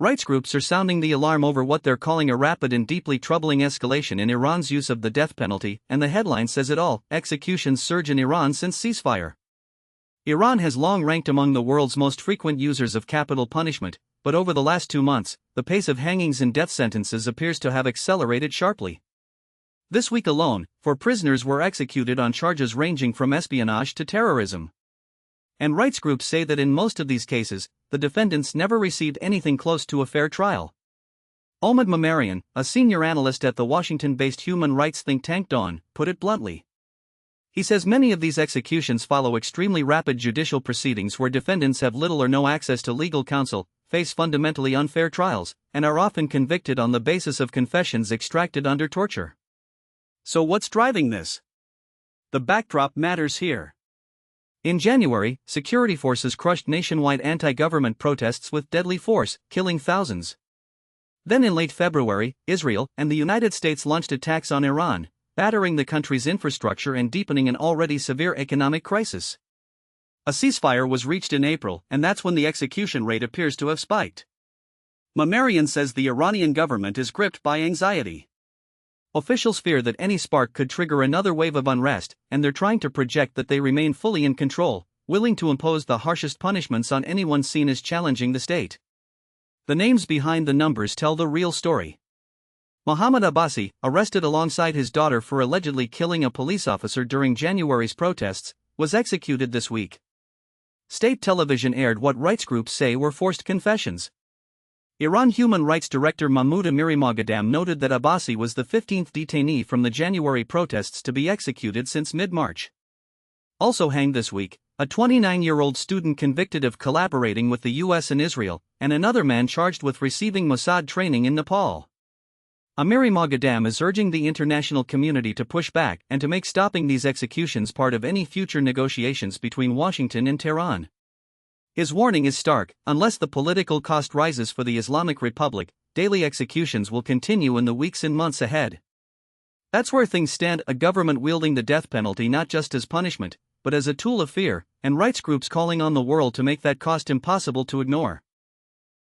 Rights groups are sounding the alarm over what they're calling a rapid and deeply troubling escalation in Iran's use of the death penalty, and the headline says it all: executions surge in Iran since ceasefire. Iran has long ranked among the world's most frequent users of capital punishment, but over the last 2 months, the pace of hangings and death sentences appears to have accelerated sharply. This week alone, 4 prisoners were executed on charges ranging from espionage to terrorism. And rights groups say that in most of these cases, the defendants never received anything close to a fair trial. Omid Mamarian, a senior analyst at the Washington-based human rights think tank Dawn, put it bluntly. He says many of these executions follow extremely rapid judicial proceedings where defendants have little or no access to legal counsel, face fundamentally unfair trials, and are often convicted on the basis of confessions extracted under torture. So what's driving this? The backdrop matters here. In January, security forces crushed nationwide anti-government protests with deadly force, killing thousands. Then in late February, Israel and the United States launched attacks on Iran, battering the country's infrastructure and deepening an already severe economic crisis. A ceasefire was reached in April, and that's when the execution rate appears to have spiked. Mamarian says the Iranian government is gripped by anxiety. Officials fear that any spark could trigger another wave of unrest, and they're trying to project that they remain fully in control, willing to impose the harshest punishments on anyone seen as challenging the state. The names behind the numbers tell the real story. Mohammad Abbasi, arrested alongside his daughter for allegedly killing a police officer during January's protests, was executed this week. State television aired what rights groups say were forced confessions. Iran Human Rights Director Mahmoud Amirimoghaddam noted that Abbasi was the 15th detainee from the January protests to be executed since mid-March. Also hanged this week, a 29-year-old student convicted of collaborating with the US and Israel, and another man charged with receiving Mossad training in Nepal. Amirimoghaddam is urging the international community to push back and to make stopping these executions part of any future negotiations between Washington and Tehran. His warning is stark: unless the political cost rises for the Islamic Republic, daily executions will continue in the weeks and months ahead. That's where things stand, a government wielding the death penalty not just as punishment, but as a tool of fear, and rights groups calling on the world to make that cost impossible to ignore.